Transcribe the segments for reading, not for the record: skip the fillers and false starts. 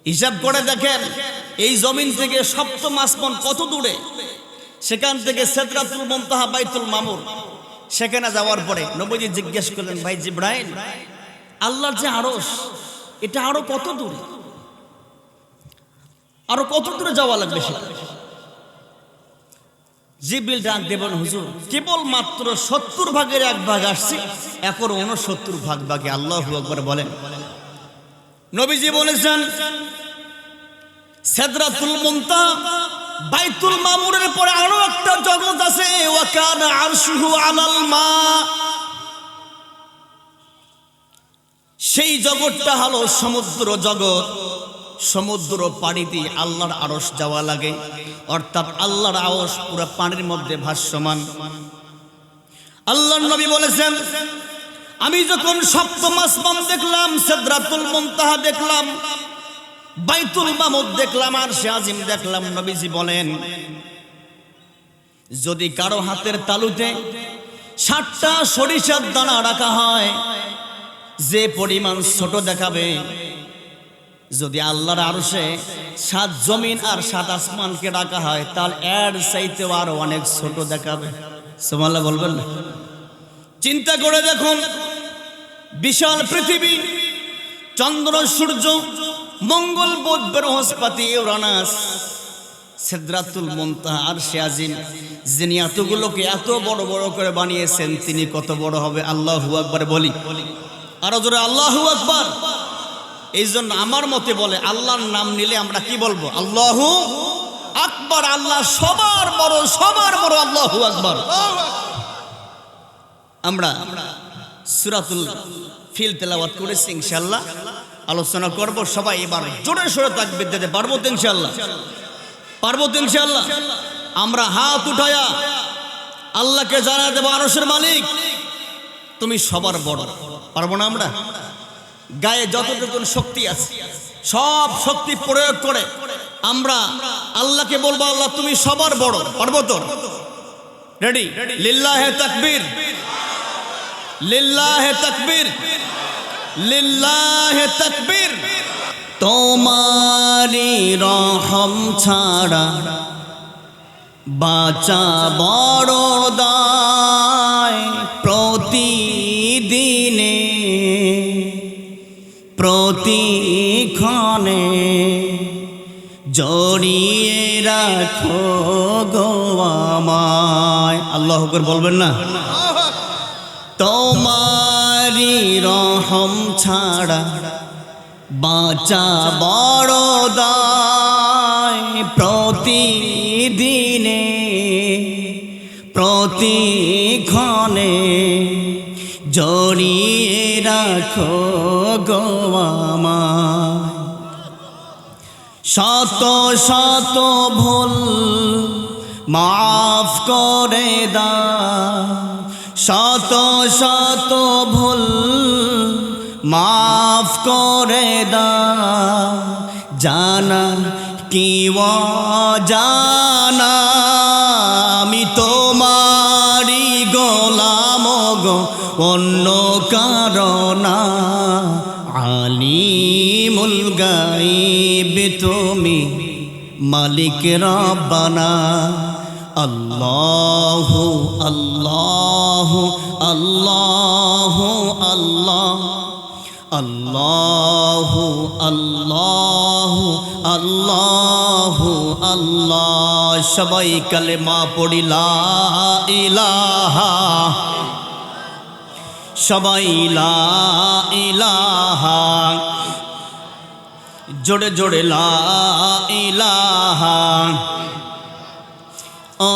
হিসাব করে দেখেন এই জমিন থেকে সপ্তম আসমান কত দূরে, সেখান থেকে সিদরাতুল মুনতাহা বাইতুল মামুর, সেখানে যাওয়ার পরে নবীজি জিজ্ঞেস করলেন, ভাই জিবরাইল, আল্লাহর যে আরশ এটা আরো কত দূরে, আরো কত দূরে যাওয়া লাগবে সেটা? জিবরিল ডাক দেবেন, হুজুর কেবল মাত্র 70 ভাগের 1 ভাগ আসছে, এখন 69 ভাগ বাকি। আল্লাহু আকবার বলেন। নবীজি বলেছেন সিদরাতুল মুনতাহা বাইতুল মামুরের পরে আরো একটা জগৎ আছে, ওয়া কানা আরশুহু আলাল মা। সেই জগৎটা হলো সমুদ্র জগৎ। সমুদ্র পাড়ি দিয়ে আল্লাহর আরশ যাওয়া লাগে, অর্থাৎ আল্লাহর আরশ পুরো পানির মধ্যে ভাসমান। আল্লাহর নবী বলেছেন, আমি যখন সপ্তম আসমান দেখলাম, সিদরাতুল মুনতাহা দেখলাম, বাইতুল মামুর দেখলাম, আরশে আজিম দেখলাম, নবীজি বলেন, যদি কারো হাতের তালুতে 60টা সরিষার দানা রাখা হয়, যে পরিমাণ ছোট দেখাবে, যদি আল্লাহর আরশে 7 জমিন আর 7 আসমানকে রাখা হয়, তাহলে এর চাইতেও আরো অনেক ছোট দেখাবে। সুবহানাল্লাহ বলবেন না? চিন্তা করে দেখুন, বিশাল পৃথিবী, চন্দ্র সূর্য, মঙ্গল বুধ বৃহস্পতি ইউরানাস, সিদরাতুল মুনতাহা আরশে আজিম, যিনি এতগুলোকে এত বড় বড় করে বানিয়েছেন, তিনি কত বড় হবে? আল্লাহু আকবার বলি, আরো জোরে আল্লাহু আকবার। এই জন্য আমার মতে বলে, আল্লাহর নাম নিলে আমরা কি বলবো? আল্লাহু আকবার। আল্লাহ সবার বড়, সবার বড়। আল্লাহু আকবার। আমরা সূরাতুল ফিল তেলাওয়াত করেছি, ইনশাআল্লাহ আলোচনা করব। সবাই এবার জোরে সোরে তাকবীর দিতে পারবো তো ইনশাআল্লাহ? পারবো তো ইনশাআল্লাহ? আমরা হাত উঠায়া আল্লাহকে জানাই দেব, আরশের মালিক তুমি সবার বড়। পারবো না আমরা? গায়ে যতটুকু শক্তি আছে সব শক্তি প্রয়োগ করে আমরা আল্লাহকে বলবো, আল্লাহ তুমি সবার বড়। পারবো তো? রেডি? লিল্লাহে তাকবীর, লিল্লাহে তাকবীর, লিল্লাহে তাকবীর। তোমারি রহম ছাড়া বাঁচা বড় দায়, প্রতিদিনে প্রতিক্ষণে জড়িয়ে রাখো গো আমায়। আল্লাহু আকবার বলবেন না? তোমারি রহম ছাড়া বাঁচা বড় দায়, প্রতিদিনে প্রতিক্ষণে জড়িয়ে রাখো গো আমায়। শত শত ভুল মাফ করে দাও, শত শত ভুল মাফ করে দাও, জানা কি অজানা আমি তোমারি গোলাম গো, অন্য কারণা। আলিমুল গায়ব তুমি, মালিক রব্বানা। আল্লাহু আল্লাহু আল্লাহু আল্লাহ, আল্লাহু আল্লাহু আল্লাহু আল্লাহ। সবাই কালেমা পড়ি লা ইলাহা, সবাই লা ইলাহা, জোরে জোরে লা ইলাহা, ও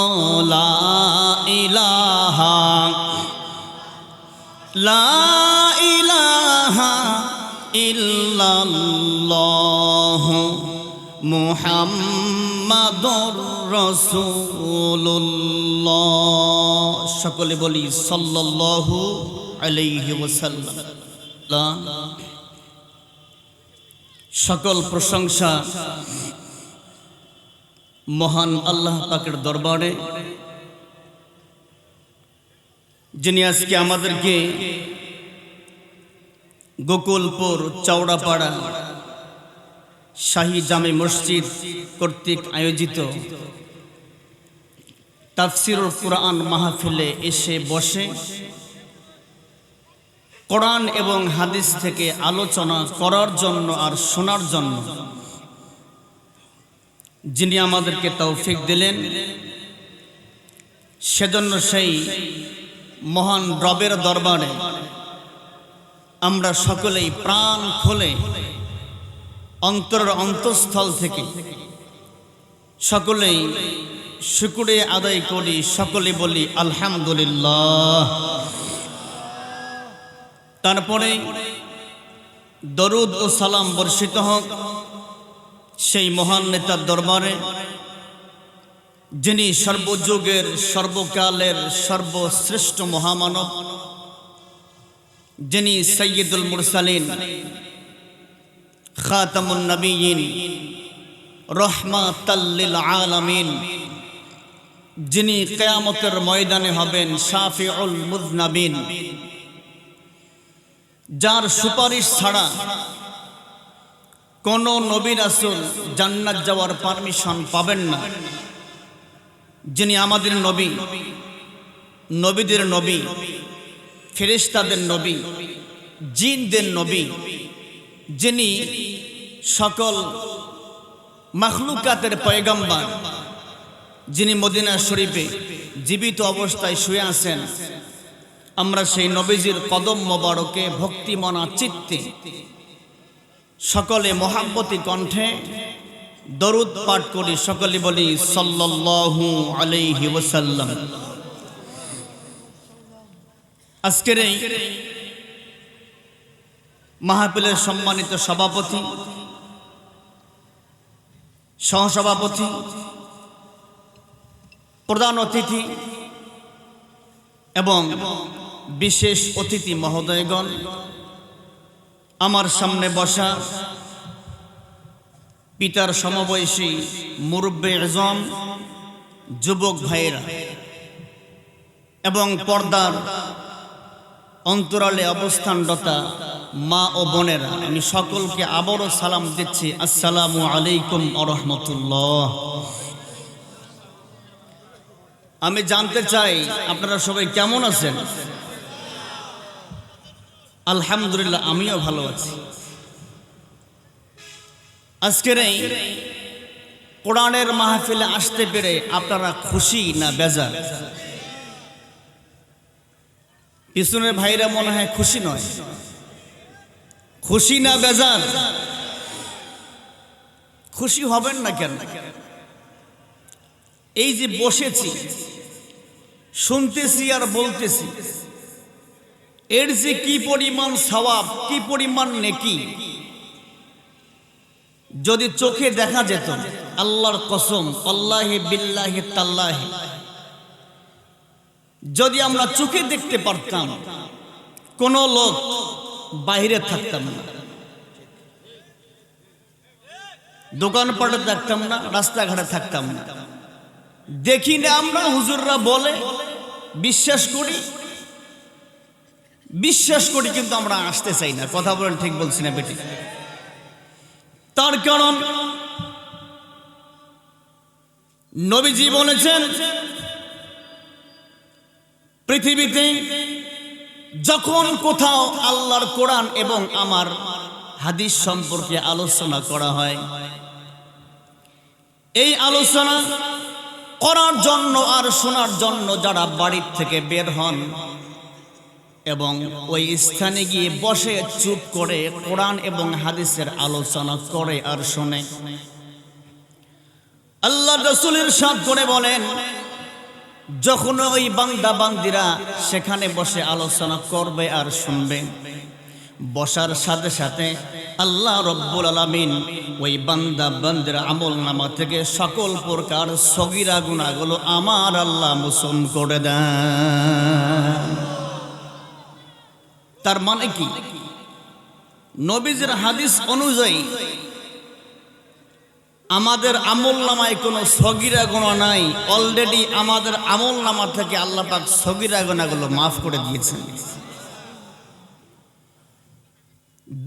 লা ইলাহা, লা ইলাহা ইল্লাল্লাহ মুহাম্মাদুর রাসূলুল্লাহ। সকলে বলি সাল্লাল্লাহু আলাইহি ওয়াসাল্লাম। সকল প্রশংসা মহান আল্লাহ পাকের দরবারে, যিনি আজকে আমাদেরকে গোকুলপুর চৌড়াপাড়া শাহী জামে মসজিদ কর্তৃক আয়োজিত তাফসিরুল কুরআন মাহফিলে এসে বসে কোরআন এবং হাদিস থেকে আলোচনা করার জন্য আর শোনার জন্য যিনি আমাদেরকে তৌফিক দিলেন, সেজন্য সেই মহান রবের দরবারে আমরা সকলেই প্রাণ খুলে অন্তরের অন্তঃস্থল থেকে সকলেই শুকরিয়া আদায় করি, সকলে বলি আলহামদুলিল্লাহ। তারপরে দরুদ ও সালাম বর্ষিত হোক সেই মহান নেতার দরবারে যিনি সর্বযুগের সর্বকালের সর্বশ্রেষ্ঠ মহামানব, যিনি সাইয়্যিদুল মুরসালিন খাতামুন নবিয়্যিন রহমাতাল লিল আলামিন, যিনি কিয়ামতের ময়দানে হবেন শাফিউল মুযনাবিন, যার সুপারিশ ছাড়া কোন নবী রাসূল জান্নাত যাওয়ার পারমিশন পাবেন না, যিনি আমাদের নবী, নবীদের নবী, ফেরেশতাদের নবী, জিনদের নবী, যিনি সকল মাখলুকাতের পয়গম্বর, যিনি মদিনা শরীফে জীবিত অবস্থায় শুয়ে আছেন। আমরা সেই নবীজির কদম মোবারকে ভক্তিমনা চিত্তে সকলে মহাব্বতী কণ্ঠে দরুদ পাঠ করি, সকলে বলি সাল্লাল্লাহু আলাইহি ওয়াসাল্লাম। আজকের এই মাহফিলের সম্মানিত সভাপতি, সহসভাপতি, প্রধান অতিথি এবং বিশেষ অতিথি মহোদয়গণ, আমার সামনে বসা পিতার সমবয়সী মুরব্বে আজম যুবক ভাইয়েরা এবং পর্দার অন্তরালে অবস্থানরতা মা ও বোনেরা, আমি সকলকে আবারও সালাম দিচ্ছি, আসসালামু আলাইকুম ওয়া রাহমাতুল্লাহ। আমি জানতে চাই আপনারা সবাই কেমন আছেন? আলহামদুলিল্লাহ, আমিও ভালো আছি। আজকের এই কোরআনের মাহফিলে আসতে পেরে আপনারা খুশি না বেজার? পিছনের ভাইরা মনে হয় খুশি নয়, খুশি না বেজার? খুশি হবেন না কেন? এই যে বসেছি, শুনতেছি আর বলতেছি, এর যে কি পরিমাণ সওয়াব, কি পরিমাণ নেকি যদি চোখে দেখা যেত, আল্লাহর কসম, আল্লাহি বিল্লাহি তাল্লাহি, যদি আমরা চোখে দেখতে পারতাম, কোন লোক বাইরে থাকতাম না, দোকানপাটে থাকতাম না, রাস্তাঘাটে থাকতাম না। দেখি না আমরা, হুজুররা বলে বিশ্বাস করি কিন্তু আমরা আসতে চাই না। কথা বলেন, ঠিক বলছি না বেটি? তার কারণ নবীজি বলেছেন, পৃথিবীতে যখন কোথাও আল্লাহর কোরআন এবং আমার হাদিস সম্পর্কে আলোচনা করা হয়, এই আলোচনা করার জন্য আর শোনার জন্য যারা বাড়ির থেকে বের হন এবং ওই স্থানে গিয়ে বসে চুপ করে কোরআন এবং হাদিসের আলোচনা করে আর শোনে, আল্লাহ রাসূল ইরশাদ করে বলেন, যখন ওই বান্দা বান্দিরা সেখানে বসে আলোচনা করবে আর শুনবে, বসার সাথে সাথে আল্লাহ রব্বুল আলামিন ওই বান্দা বান্দির আমলনামা থেকে সকল প্রকার সগীরা গুনাহগুলো আমার আল্লাহ মোচন করে দেন। তার মানে কি? নবীজির হাদিস অনুযায়ী আমাদের আমলনামায় কোনো সগীরা গুনাহ নাই, অলরেডি আমাদের আমলনামা থেকে আল্লাহ পাক সগীরা গুনাহগুলো মাফ করে দিয়েছেন।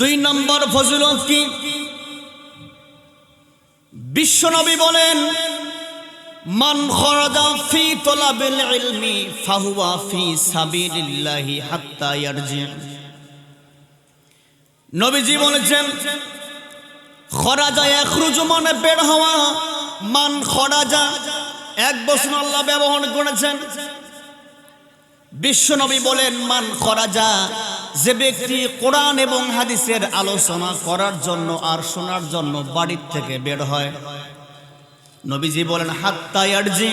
2 নম্বর ফজিলত কি? বিশ্বনবী বলেন, মান খরাজা ফি তলাবিল ইলমি ফাহুয়া ফি সাবিলিল্লাহি হাত্তা ইয়ারজি। নবীজি বলেছেন, খরাজা ইয়াখরুজু মানে বের হওয়া, মান খরাজা এক বছর আল্লাহ ব্যবহার করেছেন। বিশ্বনবী বলেন, মান খরাজা যে ব্যক্তি কোরআন এবং হাদিসের আলোচনা করার জন্য আর শোনার জন্য বাড়ির থেকে বের হয়, নবীজি বলেন হাত্তা ইয়ারজি,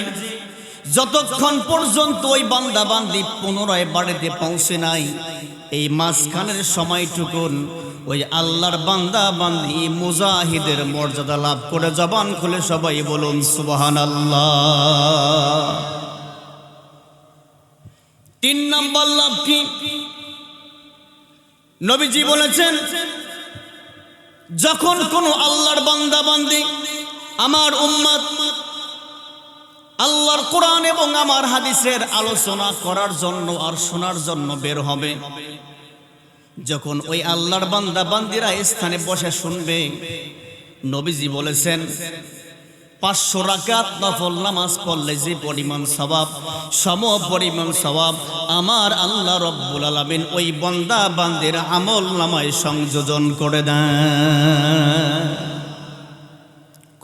যতক্ষণ পর্যন্ত ওই বান্দা বান্দি পুনরায় বাড়িতে পৌঁছে নাই, এই মাঝখানের সময়টুকুন ওই আল্লাহর বান্দা বান্দি মুজাহিদের মর্যাদা লাভ করে। জবান খুলে সবাই বলুন সুবহানাল্লাহ। 3 নম্বর লাভ কি? নবীজি বলেছেন, যখন কোন আল্লাহর বান্দা বান্দি আমার উম্মত আল্লাহর কোরআন এবং আমার হাদিসের আলোচনা করার জন্য আর শোনার জন্য বের হবে, যখন ওই আল্লাহর বান্দা বান্দিরা স্থানে বসে শুনবে, নবীজি বলেছেন 500 রাকাত নফল নামাজ পড়লে যে পরিমাণ সওয়াব, সম পরিমাণ সওয়াব আমার আল্লাহ রব্বুল আলামিন ওই বান্দা বান্দির আমল নামায় সংযোজন করে দেন।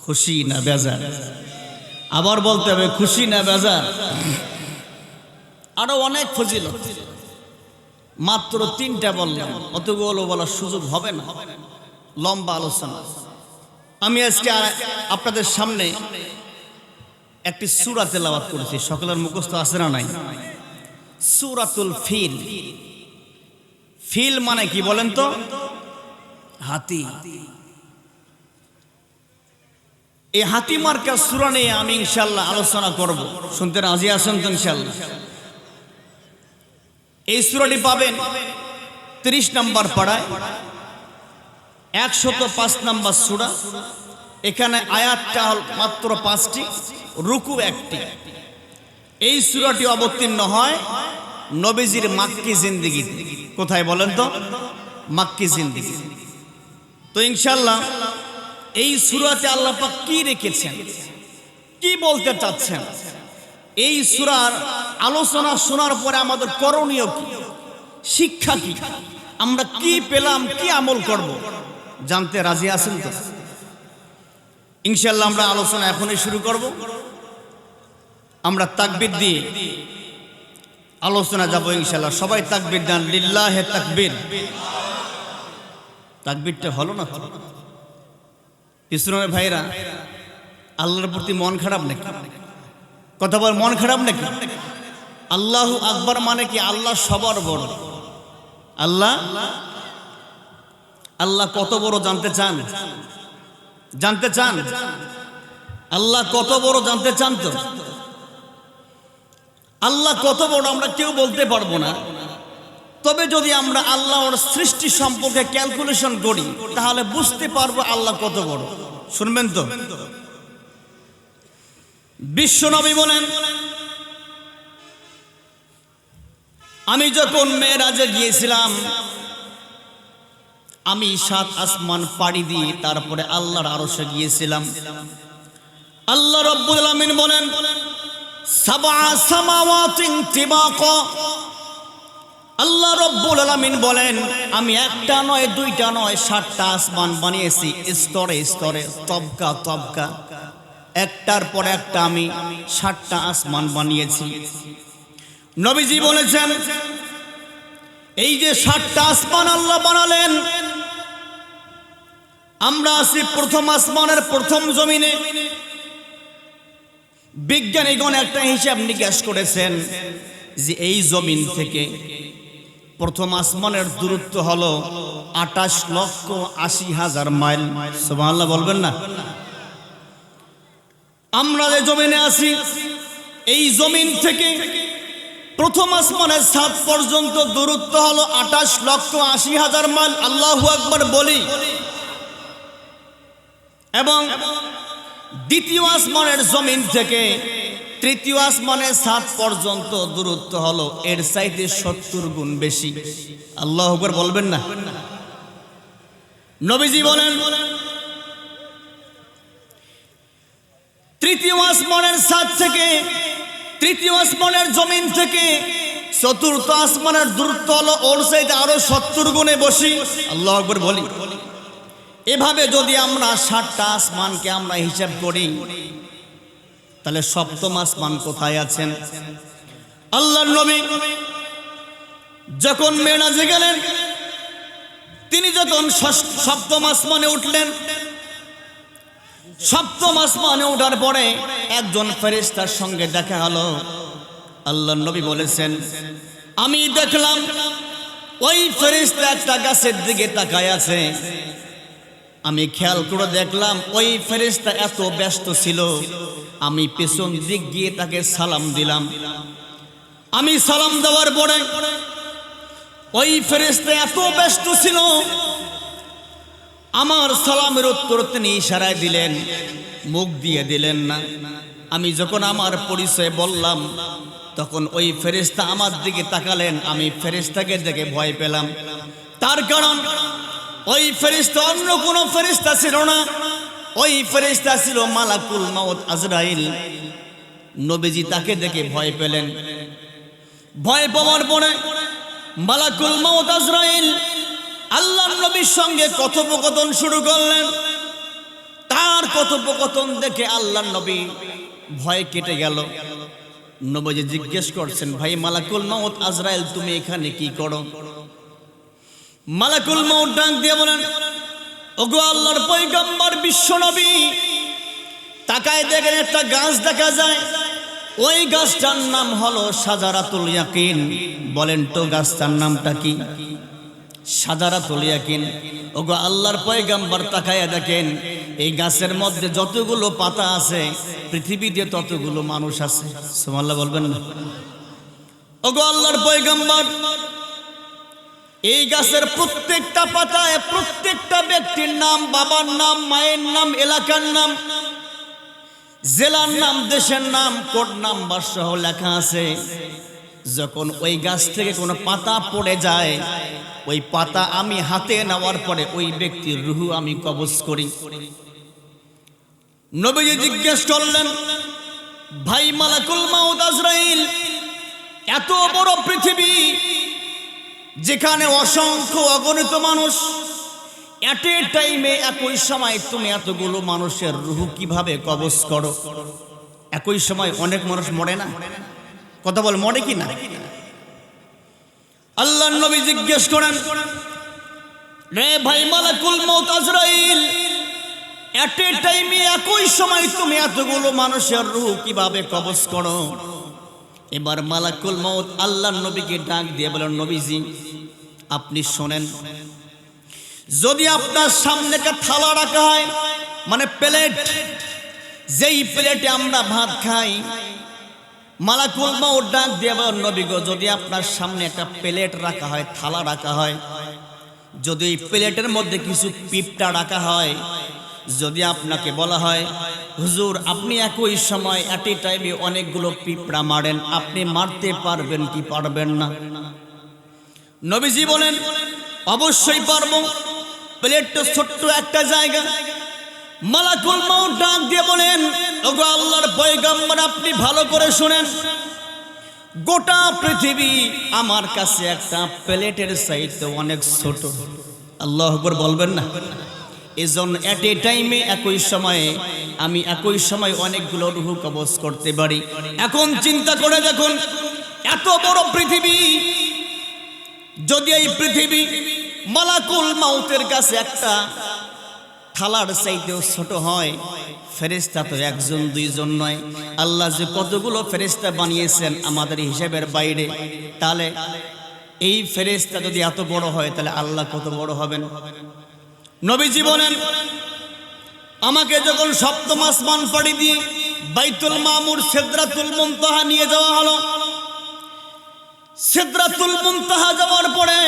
খুশি না বেজার? আবার বলতে হবে, খুশি না বেজার? আরো অনেক ফজিলত, মাত্র 3টা বললাম, অতগুলো বলার সুযোগ হবে না, লম্বা আলোচনা। আমি আজকে আপনাদের সামনে একটি সূরা তেলাওয়াত করেছি, সকলের মুখস্থ আছে না নাই? সূরাতুল ফিল। ফিল মানে কি বলেন তো? হাতি। এই হাতি মার্কা সূরা নিয়ে আমি ইনশাআল্লাহ আলোচনা করব, শুনতে রাজি আছেন তো ইনশাআল্লাহ? এই সূরাটি পাবেন 30 নম্বর পাড়ায়, 105 নম্বর সূরা। এখানে আয়াতটা মাত্র 5টি, রুকু 1টি। এই সূরাটি অবতীর্ণ হয় নবীজির মাক্কি জিন্দেগিতে। কোথায় বলেন তো? মাক্কি জিন্দেগি। তো ইনশাআল্লাহ এই সূরাতে আল্লাহ পাক কি রেখেছেন, কি বলতে চাচ্ছেন, এই সূরার আলোচনা শোনার পরে আমাদের করণীয় কি, শিক্ষা কি, আমরা কি পেলাম, কি আমল করব, জানতে রাজি আছেন তো? ইনশাআল্লাহ আমরা আলোচনা এখনই শুরু করব। আমরা তাকবীর দিয়ে আলোচনা যাব ইনশাআল্লাহ। সবাই তাকবীর দেন, লিল্লাহে তাকবীর। তাকবীরটা হলো না? ইসলামের ভাইরা, আল্লাহর প্রতি মন খারাপ নাকি? কথা বল, মন খারাপ নাকি? আল্লাহু আকবার মানে কি? আল্লাহ সবার বড়। আল্লাহ আল্লাহ কত বড় জানতে চান? জানতে চান আল্লাহ কত বড়? জানতে চান তো? আল্লাহ কত বড় আমরা কেউ বলতে পারবো না, তবে যদি আমরা আল্লাহর সৃষ্টি সম্পর্কে ক্যালকুলেশন করি তাহলে বুঝতে পারবো আল্লাহ কত বড়। শুনবেন তো? বিশ্বনবী বলেন, আমি যখন মেরাজে গিয়েছিলাম, আমি 7 আসমান পাড়ি দিয়ে তারপরে আল্লাহর আরশে গিয়েছিলাম। আল্লাহ রাব্বুল আলামিন বলেন, সাবআ সামাওয়াতিন তিবাকা। আল্লাহ রাব্বুল আলামিন বলেন, আমি একটা নয়, দুইটা নয়, 7টা আসমান বানিয়েছি, স্তরে স্তরে, তবকা তবকা, একটার পর একটা আমি 7টা আসমান বানিয়েছি। নবীজি বলেছেন, এই যে 7টা আসমান আল্লাহ বানালেন, আমরা আছি প্রথম আসমানের প্রথম জমিনে। বিজ্ঞানীগণ একটা হিসাব নিকাশ করেছেন যে এই জমিন থেকে প্রথম আসমানের দূরত্ব হলো 28,80,000 মাইল। সুবহানাল্লাহ বলবেন না? আমরা যে জমিনে আছি, এই জমিন থেকে প্রথম আসমানের ছাদ পর্যন্ত দূরত্ব হলো 28,80,000 মাইল। আল্লাহু আকবার বলি। এবং দ্বিতীয় আসমানের জমিন থেকে তৃতীয় আসমানের ছাদ পর্যন্ত দূরত্ব হলো এর চাইতে 70 গুণ বেশি। আল্লাহু আকবার বলবেন না? নবীজি বলেন, তৃতীয় আসমানের ছাদ থেকে, তৃতীয় আসমানের জমিন থেকে চতুর্থ আসমানের দূরত্ব হলো ওর চাইতে আরো 70 গুণে বেশি। আল্লাহু আকবার বলি। এভাবে যদি আমরা 7টা আসমানকে আমরা হিসাব করি, তাহলে সপ্তম আসমান কোথায় আছেন? আল্লাহর নবী যখন মেরাজে গেলেন, তিনি যখন সপ্তম আসমানে উঠলেন, সপ্তম আসমানে ওঠার পরে একজন ফেরেশতার সঙ্গে দেখা হলো। আল্লাহর নবী বলেছেন, আমি দেখলাম ওই ফেরেশতা একটা গাছের দিকে তাকায় আছে। আমি খেয়াল করে দেখলাম ওই ফেরেশতা এত ব্যস্ত ছিল, আমি পেছন দিক গিয়ে তাকে সালাম দিলাম। আমি সালাম দেওয়ার পরে ওই ফেরেশতা এত ব্যস্ত ছিল, আমার সালামের উত্তর তিনি ইশারায় দিলেন, মুখ দিয়ে দিলেন না। আমি যখন আমার পরিচয় বললাম, তখন ওই ফেরেশতা আমার দিকে তাকালেন। আমি ফেরেশতাকে দেখে ভয় পেলাম। তার কারণ ওই ফেরেশতা অন্য কোনো ফেরেশতা ছিল না, ওই ফেরেশতা ছিল মালাকুল মাউত আজরাইল। নবীজি তাকে দেখে ভয় পেলেন। ভয় পাওয়ার পরে মালাকুল মাউত আজরাইল আল্লাহর নবীর সঙ্গে কথোপকথন শুরু করলেন। তার কথোপকথন দেখে আল্লাহর নবী ভয় কেটে গেল। নবীজি জিজ্ঞেস করছেন, ভাই মালাকুল মাউত আজরাইল, তুমি এখানে কি করো? মালাকুল মাউত ডাক দিয়ে বলেন, ওগো আল্লাহর পয়গম্বর বিশ্ব নবী, তাকায় দেখেন একটা গাছ দেখা যায়, ওই গাছটার নাম হলো শাজারাতুল ইয়াকিন। বলেন তো গাছটার নামটা কি? শাজারাতুল ইয়াকিন। ওগো আল্লাহর পয়গম্বর, তাকায়া দেখেন এই গাছের মধ্যে যতগুলো পাতা আছে, পৃথিবীতে ততগুলো মানুষ আছে। সুবহানাল্লাহ বলবেন না? ওগো আল্লাহর পয়গম্বর, এই গাছের প্রত্যেকটা পাতায় প্রত্যেকটা ব্যক্তির নাম, বাবার নাম, মায়ের নাম, এলাকার নাম, জেলার নাম, দেশের নাম, কোড নাম্বার সহ লেখা আছে। যখন ওই গাছ থেকে কোনো পাতা পড়ে যায়, ওই পাতা আমি হাতে নেওয়ার পরে ওই ব্যক্তির রূহ আমি কবজ করি। নবীজি জিজ্ঞেস করলেন, ভাই মালাকুল মাউত আজরাইল, এত বড় পৃথিবী যেখানে অসংখ্য অগণিত মানুষ, এট এ টাইমে একই সময় তুমি এতগুলো মানুষের রূহ কিভাবে কবজ করো? একই সময় অনেক মানুষ মরে না? কথা বল, মরে কি না? আল্লাহর নবী জিজ্ঞেস করেন, রে ভাই মালাকুল মাউত আজরাইল, এট এ টাইমে একই সময় তুমি এতগুলো মানুষের রূহ কিভাবে কবজ করো? এবার মালাকুল মাউত আল্লাহর নবীকে ডাক দিয়ে বলেন, নবীজি আপনি শোনেন, যদি আপনার সামনে একটা থালা রাখা হয়, মানে প্লেট, যেই প্লেটে আমরা ভাত খাই, মালাকুল মাউত ডাক দিয়ে বলেন, নবী গো, যদি আপনার সামনে একটা প্লেট রাখা হয়, থালা রাখা হয়, যদি এই প্লেটের মধ্যে কিছু পিঁপড়া রাখা হয়, যদি আপনাকে বলা হয়, হুজুর আপনি একই সময় এট এ টাইমে অনেকগুলো পিঁপড়া মারেন, আপনি মারতে পারবেন কি পারবেন না? নবীজি বলেন, অবশ্যই পারবো। প্লেটটা ছোট্ট একটা জায়গা। মালাকুল মাউত ডাক দিয়ে বলেন, ওগো আল্লাহর পয়গম্বর, আপনি ভালো করে শুনেন, গোটা পৃথিবী আমার কাছে একটা প্লেটের চাইতে অনেক ছোট। আল্লাহু আকবার বলবেন না? এজন্য এট এ টাইমে একই সময়ে আমি একই সময় অনেকগুলো রূহ কবজ করতে পারি। এখন চিন্তা করে দেখুন, এত বড় পৃথিবী, যদি এই পৃথিবী মালাকুল মাউতের কাছে একটা থালার চাইতেও ছোট হয়, ফেরেশতা তো একজন দুইজন নয়, আল্লাহ যে কতগুলো ফেরেশতা বানিয়েছেন আমাদের হিসাবের বাইরে, তাহলে এই ফেরেশতা যদি এত বড় হয়, তাহলে আল্লাহ কত বড় হবেন? নবীজি বলেন, আমাকে যখন সপ্তম আসমান পাড়ি দিয়ে বাইতুল মামুর সিদরাতুল মুনতাহা নিয়ে যাওয়া হলো, সিদরাতুল মুনতাহা যাওয়ার পরে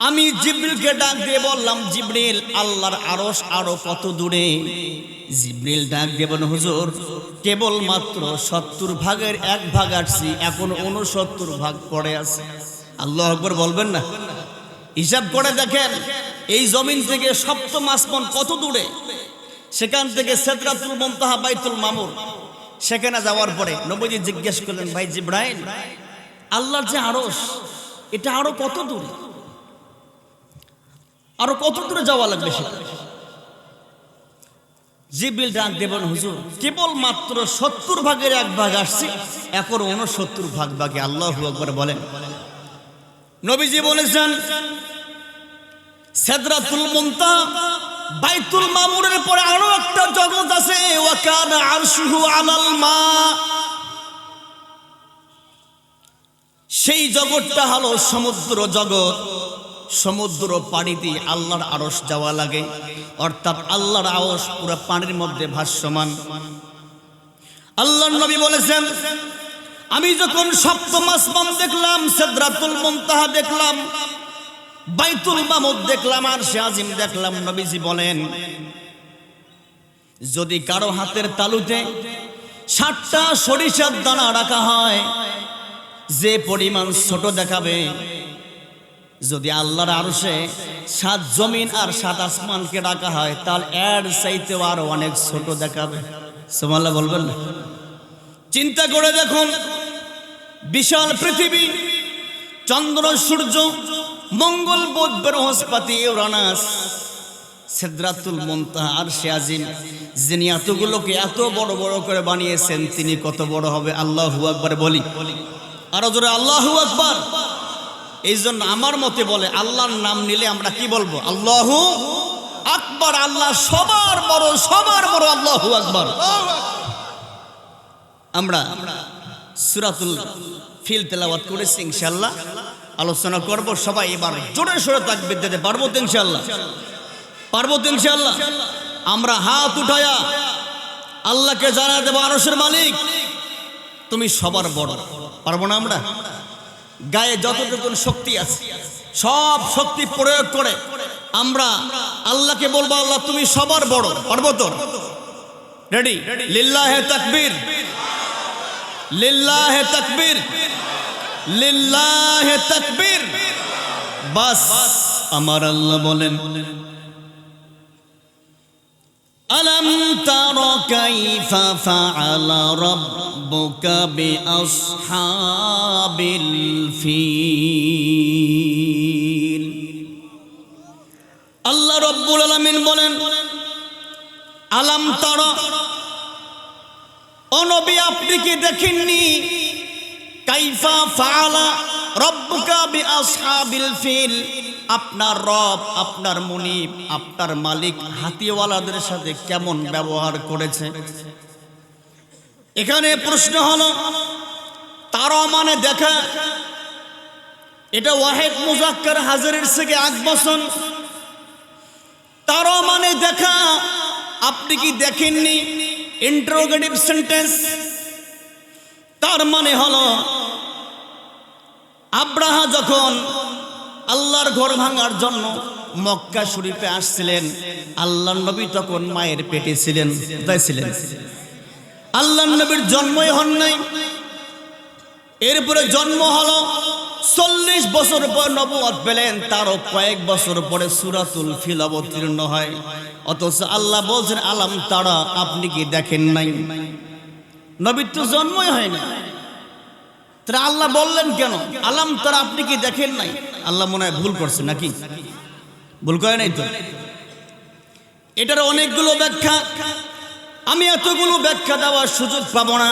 আমি জিবরিলকে ডাক দিয়ে বললাম, জিবরিল, আল্লাহর আরশ আরো কত দূরে? জিবরিল ডাক দিয়ে বলেন, হুজুর কেবল মাত্র 70 ভাগের 1 ভাগ আসছি, এখন 69 ভাগ পড়ে আছে। আল্লাহু আকবার বলবেন না? হিসাব করে দেখেন এই জমিন থেকে সপ্তম আসমান কত দূরে। সেখান থেকে সিদরাতুল মুনতাহা বাইতুল মামুর, সেখানে যাওয়ার পরে নবীজি জিজ্ঞেস করলেন, ভাই জিবরাইল, আল্লাহর যে আরশ, এটা আরো কত দূরে, আরো কত দূরে যাওয়া লাগবে সেটা? জিবরিল ডাক দেবেন, হুজুর কেবল মাত্র 70 ভাগের 1 ভাগ আসছে, এখন 69 ভাগ বাকি। আল্লাহু আকবার বলেন। নবীজি বলেছেন, সিদরাতুল মুনতাহা বাইতুল মামুরের পরে আরো একটা জগৎ আছে, ওয়া কানা আরশুহু আলাল মা। সেই জগৎটা হলো সমুদ্র জগৎ। সমুদ্র পাড়ি দিয়ে আল্লাহর আরশ যাওয়া লাগে, অর্থাৎ আল্লাহর আরশ পুরো পানির মধ্যে ভাসমান। আল্লাহর নবী বলেছেন, আমি যখন সপ্তম আসমান দেখলাম, সিদরাতুল মুনতাহা দেখলাম, বাইতুল মামুর দেখলাম, আরশে আজিম দেখলাম, নবীজি বলেন, যদি কারো হাতের তালুতে 60টা সরিষার দানা রাখা হয়, যে পরিমাণ ছোট দেখাবে, যদি আল্লাহর আরশে 7 জমিন আর 7 আসমানকে রাখা হয়, তাহলে এর চাইতেও আরো অনেক ছোট দেখাবে। সুবহানাল্লাহ বলবেন না? চিন্তা করে দেখুন, বিশাল পৃথিবী, চন্দ্র সূর্য, মঙ্গল বুধ বৃহস্পতি ইউরেনাস, সিদরাতুল মুনতাহা আরশে আজিম, যিনি এতগুলোকে এত বড় বড় করে বানিয়েছেন, তিনি কত বড় হবে? আল্লাহু আকবার বলি, আরো জোরে আল্লাহু আকবার। এই জন্য আমার মতে বলে, আল্লাহর নাম নিলে আমরা কি বলবো? আল্লাহু আকবার। আল্লাহ সবার বড়, সবার বড়, আল্লাহু আকবার। আমরা সূরাতুল ফিল তেলাওয়াত করেছি, ইনশাআল্লাহ আলোচনা করব। সবাই এবার জোরে সোরে তাকবীর দিতে পারবো তো? ইনশাআল্লাহ পারবো তো? ইনশাআল্লাহ আমরা হাত উঠায়া আল্লাহকে জানা দেব, আরশের মালিক তুমি সবার বড়। পারবো না আমরা? গায়ে যতটুকু শক্তি আছে সব শক্তি প্রয়োগ করে আমরা আল্লাহকে বলবো, আল্লাহ তুমি সবার বড়। পারবো তো? রেডি? লিল্লাহে তাকবীর, লিল্লাহে তাকবীর, লিল্লাহে তাকবীর। বাস আমার আল্লাহ বলেন, আলাম তারা কাইফা ফাআলা রাব্বুকা বিআসহাবিল ফিল। আল্লাহ রাব্বুল আলামিন বলেন, আলাম তারা, ও নবী আপনি কি দেখেননি, কাইফা ফাআলা রাব্বুকা বিআসহাবিল ফিল, আপনার রব, আপনার মুনিব, আপনার মালিক হাতিওয়ালাদের সাথে কেমন ব্যবহার করেছে। এখানে প্রশ্ন হলো, তারা মানে দেখা, এটা ওয়াহিদ মুজাক্কার হাজারের থেকে 8 বছর। তারা মানে দেখা, আপনি কি দেখেননি, ইন্টারোগেটিভ সেন্টেন্স। তার মানে হলো, আব্রাহা যখন আল্লাহর ঘর ভাঙার জন্য মক্কা শরীফে আসছিলেন, আল্লাহর নবী তখন মায়ের পেটে ছিলেন, কোথায় ছিলেন? আল্লাহর নবীর জন্মই হন নাই। এরপরে জন্ম হলো, 40 বছর পর নবুয়ত পেলেন, তারও কয়েক বছর পরে সূরাতুল ফিল অবতীর্ণ হয়। অথচ আল্লাহ বলছেন, আলাম তারা, আপনি কি দেখেন নাই? নবীর তো জন্মই হয় না, তারা আল্লাহ বললেন কেন আলাম তারা, আপনি কি দেখেন নাই? আল্লাহ মনে হয় ভুল করছে নাকি? ভুল করে নাই তো? এটার অনেকগুলো ব্যাখ্যা, আমি এতগুলো ব্যাখ্যা দেওয়ার সুযোগ পাবো না।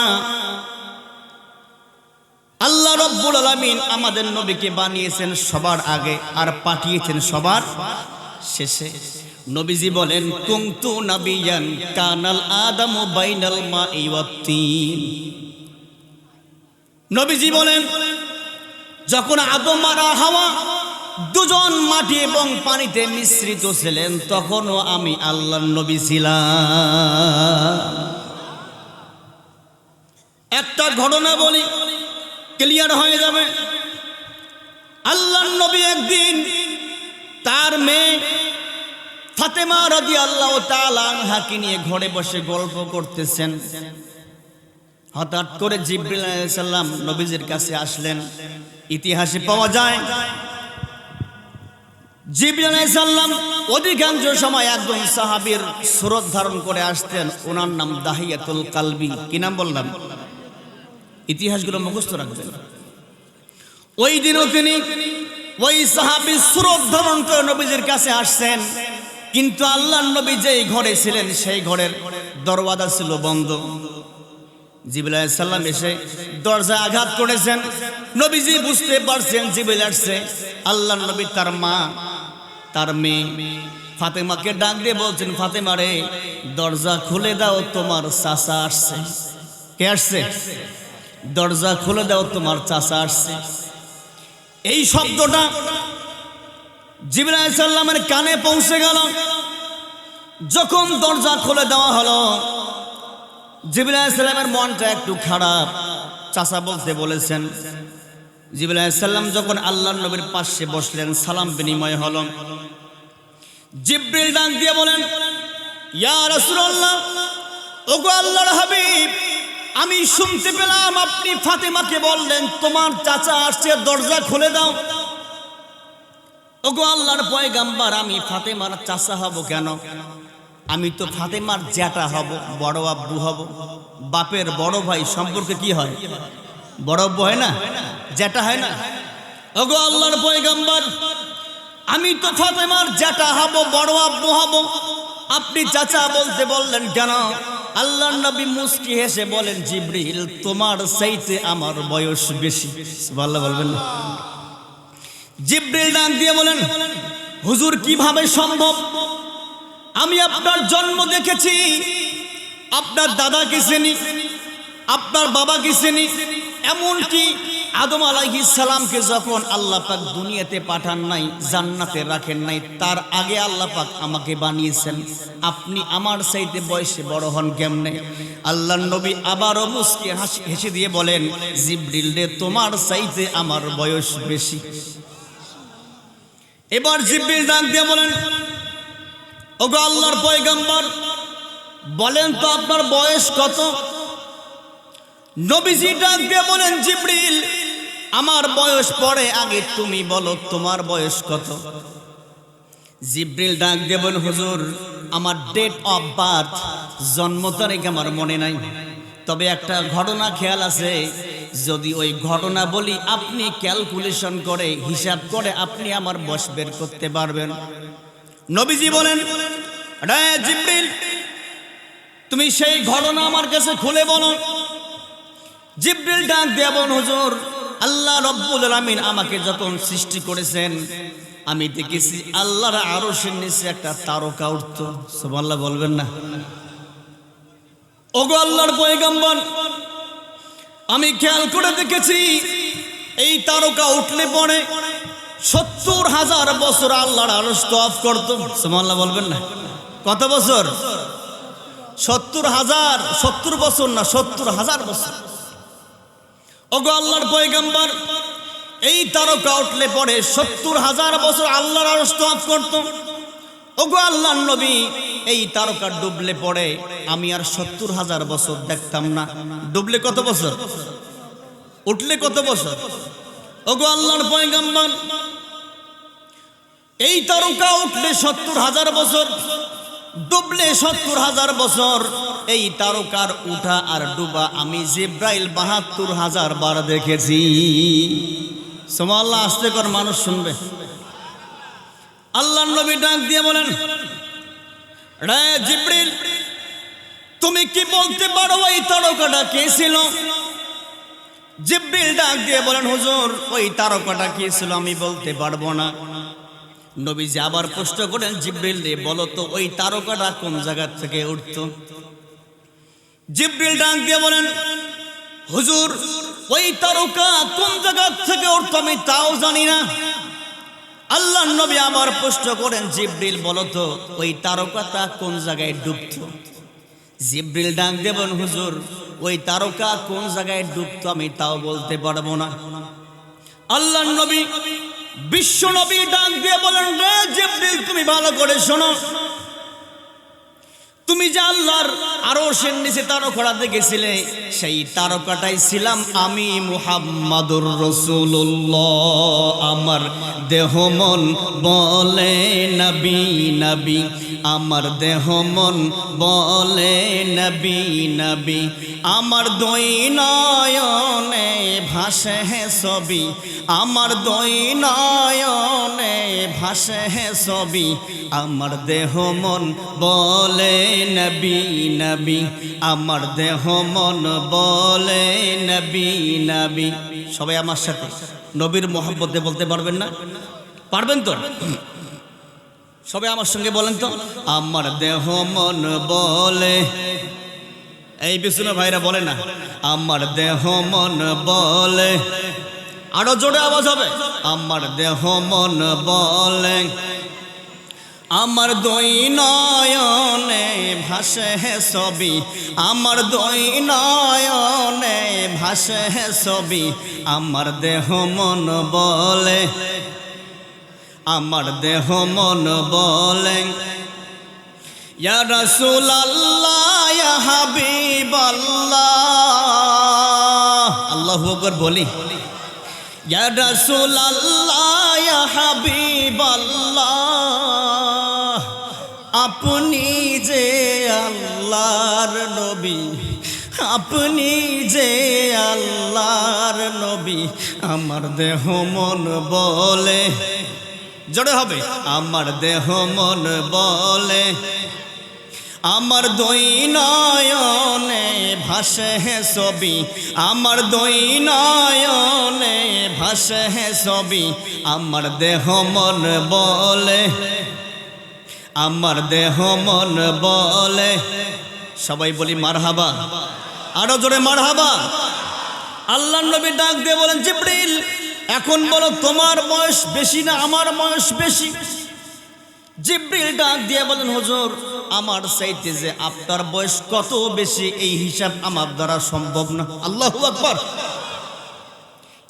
আল্লাহ রাব্বুল আলামিন আমাদের নবীকে বানিয়েছেন সবার আগে আর পাঠিয়েছেন সবার শেষে। নবীজি বলেন, কুনতু নাবিয়ান কানাল আদামু বাইনাল মাই ওয়াত তিন। নবীজি বলেন, যখন আদম আর হাওয়া দুজন মাটি এবং পানিতে মিশ্রিত ছিলেন, তখনও আমি আল্লাহর নবী ছিলাম। একটা ঘটনা বলি, ক্লিয়ার হয়ে যাবে। আল্লাহর নবী একদিন তার মেয়ে ফাতেমা রাদিয়াল্লাহু তাআলা আনহাকে নিয়ে ঘরে বসে গল্প করতেছেন। হঠাৎ করে জিবরিল আলাইহিস সালাম নবীজির কাছে আসলেন। ইতিহাসে পাওয়া যায়, জিবরিল আলাইহিস সালাম অধিকাংশ সময় একজন সাহাবীর সুরত ধারণ করে আসতেন, ওনার নাম দাহিয়াতুল কালবি। কি নাম বললাম? ইতিহাসগুলো মুখস্থ রাখবেন। ওই দিনও তিনি ওই সাহাবীর সুরত ধারণ করে নবীজির কাছে আসছেন, কিন্তু আল্লাহর নবী যেই ঘরে ছিলেন সেই ঘরের দরওয়াজা ছিল বন্ধ। জিবরিল আলাইহিস সালাম এসে দরজা আঘাত করেছেন। নবীজি বুঝতে পারছেন জিবরিল আসছে। আল্লাহর নবী তার মা, তার মেয়ে ফাতেমাকে ডাক দিয়ে বলছেন, ফাতেমা রে, দরজা খুলে দাও, তোমার চাচা আসছে। কে আসছে? দরজা খুলে দাও, তোমার চাচা আসছে। এই শব্দটা জিবরিল আলাইহিস সালামের কানে পৌঁছে গেল। যখন দরজা খুলে দেওয়া হলো, জিবরিল আলাইহিস সালামের মনটা একটু খারাপ। চাচা বলতে বলেছেন। জিবরিল আলাইহিস সালাম যখন আল্লাহর নবীর পাশে বসলেন, সালাম বিনিময় হলো। জিবরিল ডাক দিয়ে বলেন, ইয়া রাসূলুল্লাহ, ওগো আল্লাহর হাবিব, আমি শুনতে পেলাম আপনি ফাতেমাকে বললেন তোমার চাচা আসছে, দরজা খুলে দাও। ওগো আল্লাহর পয়গাম্বার, আমি ফাতেমার চাচা হব কেন? আমি তো ফাতেমার জ্যাঠা হব, বড় আব্বু হব। বাপের বড় ভাই সম্পর্কে কি হয়? বড় আব্বু হয় না, জ্যাঠা হয় না? ওগো আল্লাহর পয়গাম্বার, আমি তো ফাতেমার জ্যাঠা হব, বড় আব্বু হব, আপনি চাচা বলতে বললেন কেন? আল্লাহর নবী মুস্কি হেসে বলেন, জিবরিল, তোমার চাইতে আমার বয়স বেশি। সুবহানাল্লাহ বলবেন না? জিবরিল ডাক দিয়ে বলেন, হুজুর কিভাবে সম্ভব? আমি আপনার জন্ম দেখেছি, আপনার দাদাকে চিনি, আপনার বাবাকে চিনি, এমনকি আদম আলাইহিস সালামকে যখন আল্লাহ পাক দুনিয়াতে পাঠান নাই, জান্নাতে রাখেন নাই, তার আগে আল্লাহ পাক আমাকে বানিয়েছেন। আপনি আমার চাইতে বয়সে বড় হন কেমনে? আল্লাহর নবী আবারও মুস্কি হেসে দিয়ে বলেন, জিবরিল রে, তোমার চাইতে আমার বয়স বেশি। এবার জিবরিল ডাক দিয়ে বলেন, ওগো আল্লাহর পয়গম্বর, বলেন তো আপনার বয়স কত? নবীজি ডাক দিয়ে বলেন, জিবরিল, আমার বয়স পরে, আগে তুমি বলো তোমার বয়স কত? জিবরিল ডাক দিয়ে বলেন, হুজুর, আমার ডেট অফ বার্থ, জন্ম তারিখ আমার মনে নাই, তবে একটা ঘটনা খেয়াল আছে। যদি ওই ঘটনা বলি, আপনি ক্যালকুলেশন করে, হিসাব করে আপনি আমার বয়স বের করতে পারবেন। নবীজি বলেন, রে জিবরিল, তুমি সেই ঘটনা আমার কাছে খুলে বলো। জিবরিল ডাক দিয়ে বলেন, হুজুর, আল্লাহ রব্বুল আলামিন আমাকে যখন সৃষ্টি করেছেন, আমি দেখেছি আল্লাহর আরশের নিচে একটা তারকা উঠতো। সুবহানাল্লাহ বলবেন না? ওগো আল্লাহর পয়গম্বর, আমি খেয়াল করে দেখেছি এই তারকা উঠলে পরে ৭০,০০০ বছর আল্লাহর আরশ তওয়াফ করত। সুবহানাল্লাহ বলবেন না? কত বছর? ৭০,০০০। ৭০ বছর না, ৭০,০০০ বছর। ওগো আল্লাহর পয়গম্বর, এই তারকা উঠলে পরে ৭০,০০০ বছর আল্লাহর আরশ তওয়াফ করত। ওগো আল্লাহর নবী, এই তারকা ডুবলে পরে আমি আর ৭০,০০০ বছর দেখতাম না। ডুবলে কত বছর? উঠলে কত বছর? ওগো আল্লাহর পয়গম্বর, এই তারকা উঠলে ৭০,০০০ বছর, ডুবলে ৭০,০০০ বছর। এই তারকার উঠা আর ডুবা আমি জিব্রাইল ৭২,০০০ বার দেখেছি। সুবহানাল্লাহ, আস্তে কর, মানুষ শুনবে। আল্লাহর নবী ডাক দিয়ে বলেন, রে জিবরিল, তুমি কি বলতে পারো ওই তারকাটা কে ছিল? জিবরিল ডাক দিয়ে বলেন, হুজুর, ওই তারকাটা কে ছিল আমি বলতে পারবো না। নবীজি আবার প্রশ্ন করেন, জিবরিল রে, বলো তো ওই তারকাটা কোন জায়গা থেকে উঠতো? জিবরিল ডাক দিয়ে বলেন, হুজুর, ওই তারকা কোন জায়গা থেকে উঠতো আমি তাও জানি না। আল্লাহর নবী আবার প্রশ্ন করেন, জিবরিল, বলো তো ওই তারকাটা কোন জায়গায় ডুবতো? জিবরিল ডাক দিয়ে বলেন, হুজুর, ওই তারকা কোন জায়গায় ডুবতো আমি তাও বলতে পারবো না। আল্লাহর নবী, বিশ্ব নবী ডাক দিয়ে বলেন, রে জিবরিল, তুমি ভালো করে শোনো, তুমি যে আল্লাহর আরশের নিচে তারকা দেখেছিলে, সেই তারকাটাই ছিলাম আমি মুহাম্মাদুর রাসূলুল্লাহ। আমার দেহ মন বলে নবী নবী, আমার দেহ মন বলে নবী নবী, আমার দুই নয়নে ভাসে ছবি, আমার দুই নয়নে ভাসে ছবি, আমার দেহ মন বলে নবী নবী, আমার দেহ মন বলে নবী নবী। সবাই আমার সাথে নবীর মোহাব্বতে বলতে পারবেন না? পারবেন তো? সবাই আমার সঙ্গে বলেন তো, আমার দেহ মন বলে। এই বিষ্ণু ভাইরা বলে না, আমার দেহ মন বলে। আরো জোরে আওয়াজ হবে, আমার দেহ মন বলে, আমার দুই নয়নে ভাসে ছবি, আমার দুই নয়নে ভাসে ছবি, আমার দেহ মন বলে, আমার দেহ মন বলে, ইয়া রাসূলুল্লাহ ইয়া হাবিবাল্লাহ। আল্লাহু আকবার বলি, ইয়া রাসূলুল্লাহ ইয়া হাবিবাল্লাহ, আপনি যে আল্লাহর নবী, আপনি যে আল্লাহর নবী, আমার দেহ মন বলে। জোরে হবে, আমার দেহ মন বলে, আমার দুই নয়নে ভাসে ছবি, আমার দুই নয়নে ভাসে ছবি, আমার দেহ মন বলে, আমার দেহ মন বলে। সবাই বলি মারহাবা, আরো জোরে মারহাবা। আল্লাহর নবী ডাক দিয়ে বলেন, জিবরিল এখন বলো তোমার বয়স বেশি না আমার বয়স বেশি? জিবরিল ডাক দিয়ে বলেন, হুজুর আমার চাইতে যে আপনার বয়স কত বেশি এই হিসাব আমার দ্বারা সম্ভব না। আল্লাহু আকবার।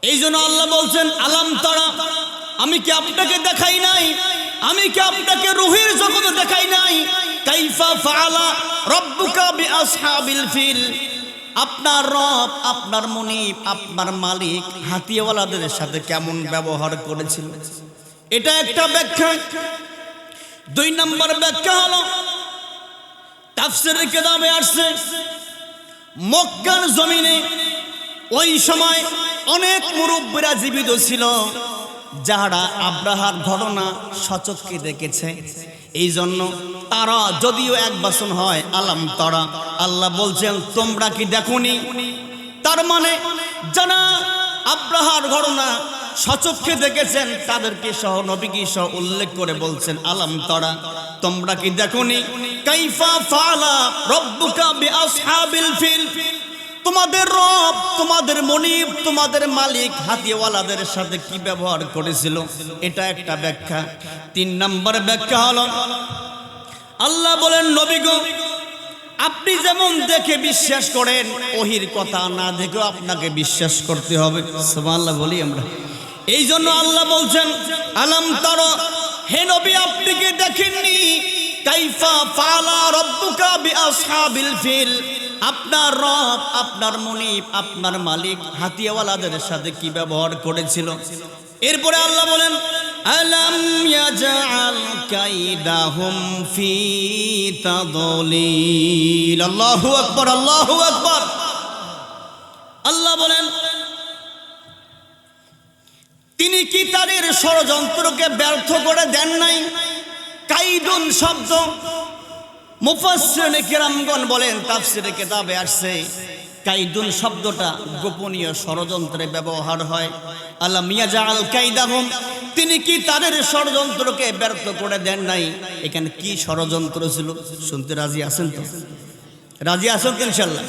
এই জন্য আল্লাহ বলছেন, আলাম তারা, আমি কি আপনাকে দেখাই নাই, আমি কি আপনাকে রূহের জগতে দেখাই নাই, কাইফা ফাআলা রাব্বুকা বিআসহাবিল ফিল, আপনার রব, আপনার মুনিব, আপনার মালিক হাতিওয়ালাদের সাথে কেমন ব্যবহার করেছিল। এটা একটা ব্যাখ্যা। দুই নম্বর ব্যাখ্যা হলো, তাফসীরের কিতাবে আসছে, মক্কার জমিনে ওই সময় অনেক মুরব্বিরা জীবিত ছিল, যারা আব্রাহার ঘটনা সচক্ষে দেখেছে। এই জন্য তারা যদিও এক বচন হয় আলাম তারা, আল্লাহ বলছেন তোমরা কি দেখোনি? তার মানে যারা আব্রাহার ঘটনা সচক্ষে দেখেছেন তাদেরকে সহ নবীকে সহ উল্লেখ করে বলছেন, আলাম তারা, তোমরা কি দেখোনি? কাইফা ফাআলা রাব্বুকা বিআসহাবিল ফিল, তোমাদের রব, তোমাদের মনিব, তোমাদের মালিক হাতিওয়ালাদের সাথে কি ব্যবহার করেছিল। এটা একটা ব্যাখ্যা। তিন নম্বর ব্যাখ্যা হলো, আল্লাহ বলেন, নবী গো, আপনি যেমন দেখে বিশ্বাস করেন, ওহির কথা না দেখেও আপনাকে বিশ্বাস করতে হবে। সুবহানাল্লাহ বলি আমরা। এই জন্য আল্লাহ বলছেন, আলাম তারা, হে নবী আপনি কি দেখেননি? কাইফা ফাআলা রাব্বুকা বিআসহাবিল ফিল, আপনার রব, আপনার মুনিব, আপনার মালিক হাতিওয়ালাদের সাথে কি ব্যবহার করেছিল। এরপরে আল্লাহ বলেন, আলাম ইয়াজআল কাইদাহুম ফি তাদলিল। আল্লাহু আকবার, আল্লাহু আকবার। আল্লাহ বলেন, তিনি কি তাদের ষড়যন্ত্রকে ব্যর্থ করে দেন নাই? কাইদুন শব্দ মুফাসসিরিনে কিরামগণ বলেন, তাফসীরে কিতাবে আসছে, কাইদুন শব্দটা গোপনীয় ষড়যন্ত্রে ব্যবহার হয়। আলাম ইয়াজআল কাইদাহুম, তিনি কি তাদের ষড়যন্ত্রকে ব্যর্থ করে দেন নাই? এখানে কি ষড়যন্ত্র ছিল শুনতে রাজি আছেন তো? রাজি আছেন তো ইনশাআল্লাহ?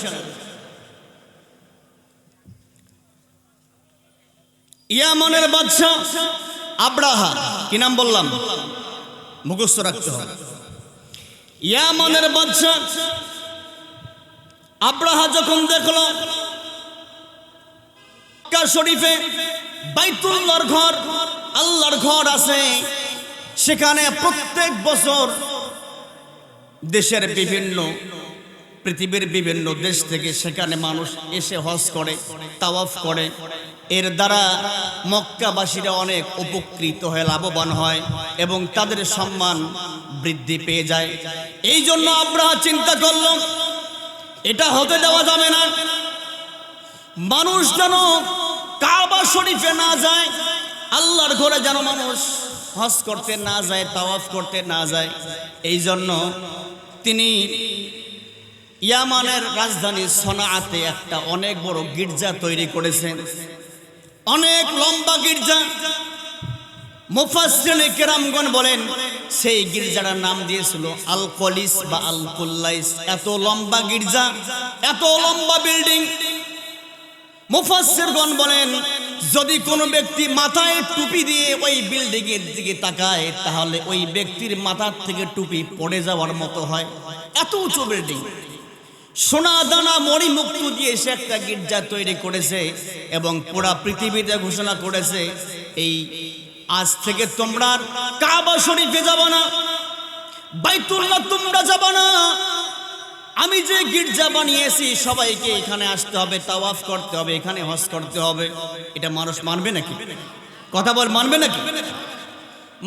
ইয়ামনের বাদশা আব্রাহা, কি নাম বললাম? মুখস্থ রাখতে হবে। ইয়ামনের বাদশা আব্রাহা যখন দেখলো মক্কা শরীফে বাইতুল্লাহর ঘর, আল্লাহর ঘর আছে, সেখানে প্রত্যেক বছর দেশের বিভিন্ন পৃথিবীর বিভিন্ন দেশ থেকে সেখানে মানুষ এসে হজ করে, তাওয়াফ করে। এর দ্বারা মক্কাবাসীরা অনেক উপকৃত হয়ে লাভবান হয় এবং তাদের সম্মান বৃদ্ধি পেয়ে যায়। এই জন্য আব্রাহা চিন্তা করল এটা হতে দেওয়া যাবে না, মানুষ যেন কাবা শরীফে না যায়, আল্লাহর ঘরে যেন মানুষ হজ করতে না যায়, তাওয়াফ করতে না যায়। এই জন্য তিনি ইয়ামানের রাজধানী সনাআতে একটা অনেক বড় গির্জা তৈরি করেছেন, অনেক লম্বা গির্জা। মুফাসসিরিনে কেরামগণ বলেন সেই গির্জাটার নাম দিয়েছিল আল কলিস বা আল কুল্লাইস। এত লম্বা গির্জা, এত লম্বা বিল্ডিং। মুফাসসিরগণ বলেন যদি কোনো ব্যক্তি মাথায় টুপি দিয়ে ওই বিল্ডিং এর দিকে তাকায় তাহলে ওই ব্যক্তির মাথার থেকে টুপি পড়ে যাওয়ার মতো হয়, এত উঁচু বিল্ডিং। সোনা দানা মণি মুক্ত দিয়ে সে একটা গির্জা তৈরি করেছে এবং পুরা পৃথিবীতে ঘোষণা করেছে এই আজ থেকে তোমরা কাবা শরীফে যাবে না, বাইতুল্লাহ তোমরা যাবে না, আমি যে গির্জা বানিয়েছি সবাইকে এখানে আসতে হবে, তাওয়াফ করতে হবে, এখানে হজ করতে হবে। এটা মানুষ মানবে নাকি? কথা বল, মানবে নাকি?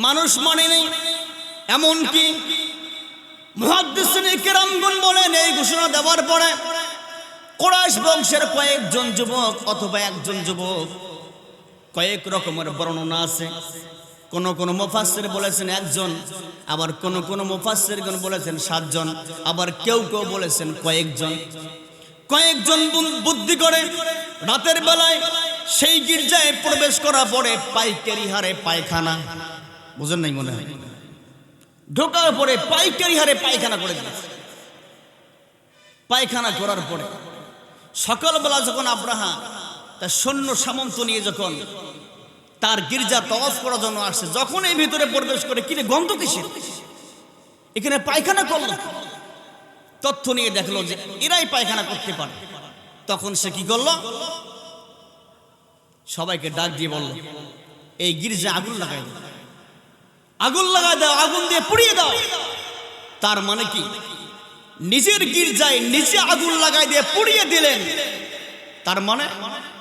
মানুষ মানে নেই। এমনকি মুহাদ্দিসিনে কেরামগণ বলেন এই ঘোষণা দেওয়ার পরে কুরাইশ বংশের কয়েকজন যুবক অথবা একজন যুবক, কয়েক রকমের বর্ণনা আছে। কোন মুফাসসির বলেছেন একজন, আবার কোন মুফাসসিরগণ বলেছেন 7 জন, আবার কেউ বলেছেন কয়েকজন বুদ্ধি করে রাতের বেলায় সেই গির্জায় প্রবেশ করার পরে পাইকারি হারে পায়খানা, বুঝেন নাই মনে হয়, ঢোকার পরে পাইকারি হারে পায়খানা করে দিয়েছে। পায়খানা করার পরে সকালবেলা যখন আব্রাহা তার সৈন্য সামন্ত নিয়ে যখন তার গির্জা তাওয়াফ করার জন্য আসছে, যখন এই ভিতরে প্রবেশ করে কিরে গন্ধ কিসের, এখানে পায়খানা করলো, তথ্য নিয়ে দেখলো যে এরাই পায়খানা করতে পারে। তখন সে কি করলো, সবাইকে ডাক দিয়ে বলল এই গির্জা আগুন লাগাই দাও, আগুন লাগাই দাও, আগুন দিয়ে পুড়িয়ে দাও। তার মানে কি নিজের গির্জায় নিজে আগুন লাগাই দিয়ে পুড়িয়ে দিলেন। তার মানে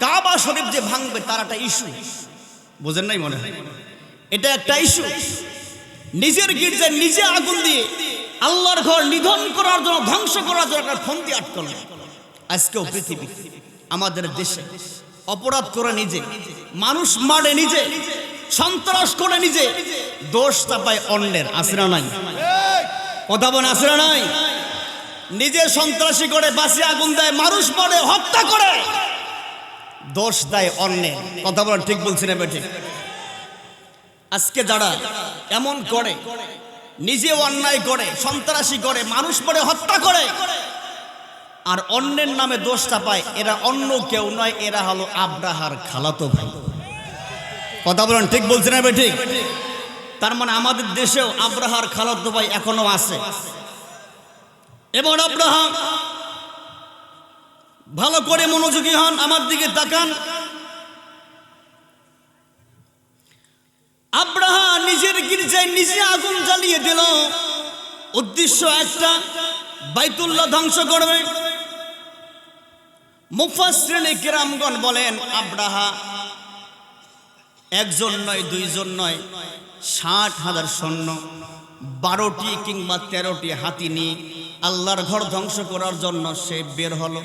কাবা শরীফ যে ভাঙবে তার একটা ইস্যু, বুঝেন নাই মনে হয়, এটা একটা ইস্যু। নিজের গির্জায় নিজে আগুন দিয়ে আল্লাহর ঘর নিধন করার জন্য, ধ্বংস করার জন্য একটা ফন্দি আটকাল। আজকেও পৃথিবী আমাদের দেশে অপরাধ করে নিজে, মানুষ মারে নিজে, সন্ত্রাস করে নিজে, দোষ চাপায় অন্যের। আছে না নাই? কথা বলেন, আছে না নাই? নিজে সন্ত্রাসী করে বাসে আগুন দেয়, মানুষ মারে, হত্যা করে, দোষ দেয় অন্যের। কথা বলেন, ঠিক বলছি না বেঠিক? আজকে যারা এমন করে, নিজে অন্যায় করে, সন্ত্রাসী করে, মানুষ মারে, হত্যা করে, আর অন্যের নামে দোষ চাপায়, এরা অন্য কেউ নয়, এরা হলো আব্রাহার খালাতো ভাই। কথা বলেন, ঠিক বলছি না বেঠিক? তার মানে আমাদের দেশেও আব্রাহার খালাতো ভাই এখনো আছে। এবার আব্রাহা ভালো করে মনোযোগী হন, আমার দিকে তাকান। আব্রাহা নিজের গির্জায় নিজে আগুন জ্বালিয়ে দিল, উদ্দেশ্য একটা, বাইতুল্লাহ ধ্বংস করবে। মুফাসসিরিনে কেরামগণ বলেন আব্রাহা একজন নয়, 2 জন নয়, 60,000 সৈন্য, 12টি কিংবা 13টি হাতি নিয়ে আল্লাহর ঘর ধ্বংস করার জন্য সে বের হলো।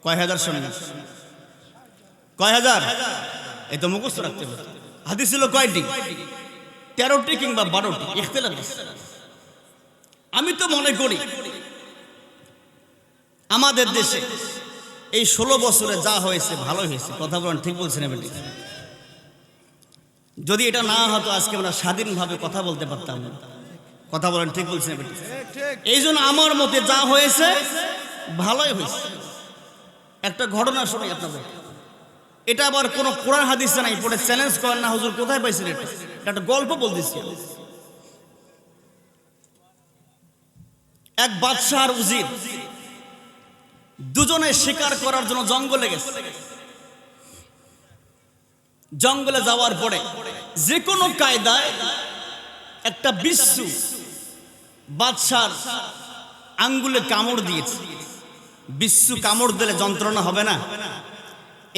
কয় হাজার সৈন্য? কয় হাজার? এই তো মুখস্থ রাখতে হবে। হাতি ছিল কয়টি? 13টি কিংবা 12টি, ইখতিলাফ আছে। আমি তো মনে করি আমাদের দেশে এই 16 বছরে যা হয়েছে ভালো হয়েছে। কথা বলেন, ঠিক বলছেন? যদি এটা না হতো আজকে আমরা স্বাধীনভাবে কথা বলতে পারতাম না। কথা বলেন, ঠিক বলছেন? এই জন্য আমার মতে যা হয়েছে ভালোই হয়েছে। একটা ঘটনা শুনি আপনাদের, এটা আবার কোন কোরআন হাদিসে নাই, পড়ে চ্যালেঞ্জ করেন না হুজুর কোথায় পাইছেন, এটা একটা গল্প বলতেছি। এক বাদশাহ আর উজির দুজনে শিকার করার জন্য জঙ্গলে গেছে। জঙ্গলে যাওয়ার পরে যে কোনো কায়দায় একটা বিচ্ছু বাদশার আঙ্গুলে কামড় দিয়েছে। বিশ্বু কামড় দিলে যন্ত্রণা হবে না?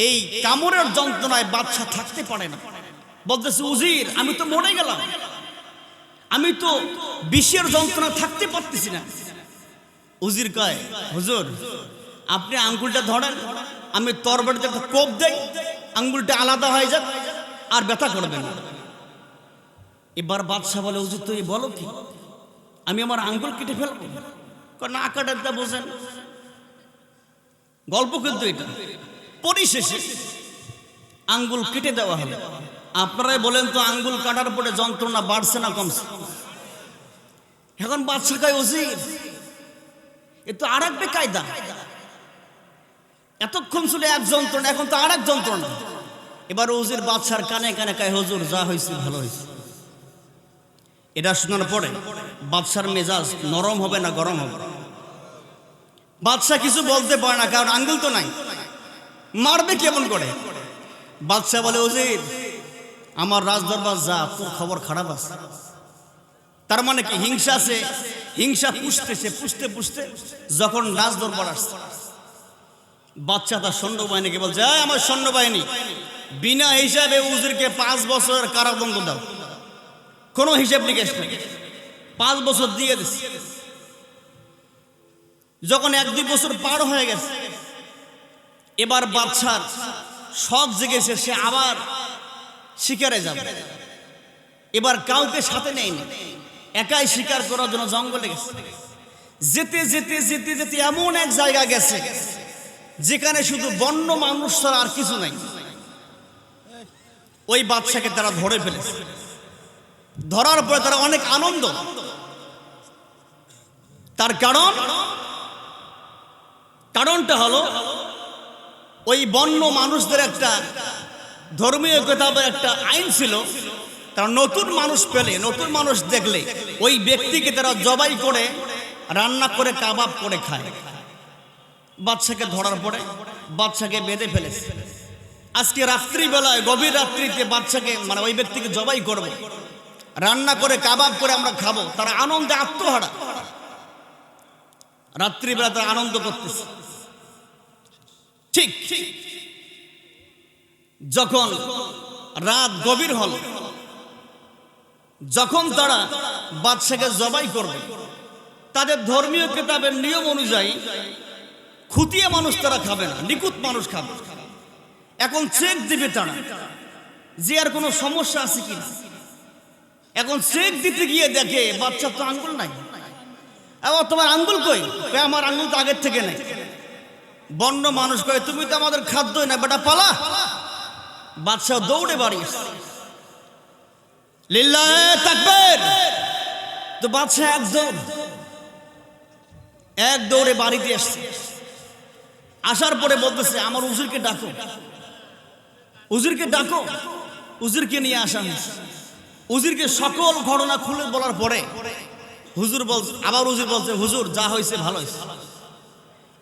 এই কামড়ের যন্ত্রণায় বাদশা থাকতে পারে না, বলতেছে উজির আমি তো মরে গেলাম, আমি তো বিষের যন্ত্রণা থাকতে পারতেছি না। উজির কয় হুজুর আপনি আঙ্গুলটা ধরেন, আমি তরবারিতে একটা কোপ দেই, আঙ্গুলটা আলাদা হয়ে যাক, আর ব্যথা করবেন না। এবার বাদশা বলে হুজুর তুই বলো কি, আমি আমার আঙ্গুল কেটে ফেলবো? না কাটাতে বোঝেন, গল্প কিন্তু এটা। পরিশেষে আঙ্গুল কেটে দেওয়া হলো। আপনারাই বলেন তো আঙ্গুল কাটার পরে যন্ত্রণা বাড়ছে না কমছে? এখন বাদশা কয় উজির এ তো আর এক বেকায়দা, এতক্ষণ ছিল এক যন্ত্রণা, এখন তো আর এক যন্ত্রণা। এবার উজির বাদশার কানে কানে কয় হুজুর যা হয়েছে ভালো হয়েছে। এটা শোনার পরে বাদশার মেজাজ নরম হবে না গরম হবে? বাদশা কিছু বলতে পারে না, কারণ আঙ্গুল তো নাই, মারবে কেমন করে? বাদশা বলে উজির আমার রাজদরবার যা, তোর খবর খারাপ আছে। তার মানে কি হিংসা আছে, হিংসা পুষতেছে, পুষতে পুষতে যখন রাজদরবার আসছে, বাদশা তার সৈন্যবাহিনীকে বলছে আমার সৈন্যবাহিনী বিনা হিসাবে উজিরকে 5 বছরের কারাদণ্ড দাও, কোনো হিসাব নিকেশ নেই। 5 বছর দিয়ে দিচ্ছে। যখন 1-2 বছর পার হয়ে গেছে, এবার বাদশার শখ জেগেছে, সে আবার শিকারে যাবে। এবার কাউকে সাথে নেয়নি, একাই শিকার করার জন্য জঙ্গলে গেছে। যেতে যেতে যেতে যেতে এমন এক জায়গা গেছে যেখানে শুধু বন্য মানুষ ছাড়া আর কিছু নাই। ওই বাদশাকে তারা ধরে ফেলেছে। ধরার পরে তারা অনেক আনন্দ। তার কারণটা হলো ওই বন্য মানুষদের একটা ধর্মীয় কিতাবের একটা আইন ছিল, তারা নতুন মানুষ পেলে, নতুন মানুষ দেখলে ওই ব্যক্তিকে তারা জবাই করে রান্না করে কাবাব করে খায়। বাদশাকে ধরার পরে বাদশাকে বেঁধে ফেলেছে। আজকে রাত্রিবেলায় গভীর রাত্রিতে বাদশাকে মানে ওই ব্যক্তিকে জবাই করবে, রান্না করে কাবাব করে আমরা খাবো। তারা আনন্দে আত্মহারা, রাত্রিবেলা তারা আনন্দ করতেছে। ঠিক যখন রাত গভীর হল, যখন তারা বাদশাকে জবাই করবে, তাদের ধর্মীয় কিতাবের নিয়ম অনুযায়ী খুঁটিয়ে মানুষ তারা খাবে না, নিখুঁত মানুষ খাবে। এখন চেক দিবে তারা যে আর কোনো সমস্যা আছে কিনা। এখন চেক দিতে গিয়ে দেখে বাচ্চার তো আঙ্গুল নাই। আবার তোমার আঙ্গুল কই? আমার আঙ্গুল তো আগের থেকে নেই। বন্য মানুষ কয় তুমি তো আমাদের খাদ্যই না, বেটা পালা। বাদশা দৌড়ে বাড়ি এসেছে, লিল্লাহে তাকবীর। তো বাদশা এক দৌড়ে বাড়িতে আসছে। আসার পরে বলতেছে আমার উজিরকে ডাকো, উজিরকে ডাকো। উজিরকে নিয়ে আসা হয়েছে। উজিরকে সকল ঘটনা খুলে বলার পরে উজির বলছে হুজুর যা হয়েছে ভালো হয়েছে।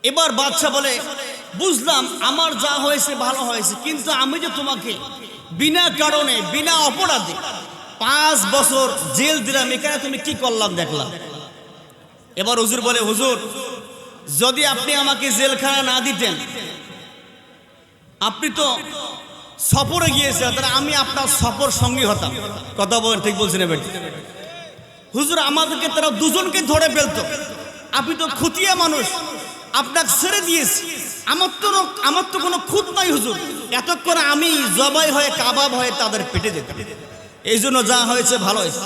এবার বাদশা বলে বুঝলাম আমার যা হয়েছে ভালো হয়েছে, কিন্তু আমি যে তোমাকে বিনা কারণে বিনা অপরাধে 5 বছর জেল দিলাম, এখানে তুমি কি করলাম দেখলাম। এবার হুজুর বলে হুজুর যদি আপনি আমাকে জেলখানা না দিতেন, আপনি তো সফরে গিয়েছেন, তাহলে আমি আপনার সফর সঙ্গী হতাম। কথা বলেন ঠিক বলছেন এবার? হুজুর আমাদেরকে তারা দুজনকে ধরে ফেলতো, আপনি তো খুঁটিয়ে মানুষ, আপনাকে ছেড়ে দিয়েছি। আমার তো কোনো খুঁত নাই হুজুর, এতক্ষণ আমি জবাই হয়ে কাবাব হয়ে তাদের পেটে যেতাম। এই জন্য যা হয়েছে ভালো হয়েছে।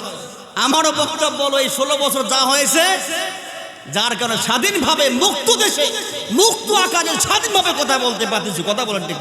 আমারও বক্তব্য বলো এই 16 বছর যা হয়েছে, যার কারণে স্বাধীনভাবে মুক্ত দেশে মুক্ত আকারে স্বাধীনভাবে কথা বলতে পারতেছি। কথা বলেন ঠিক?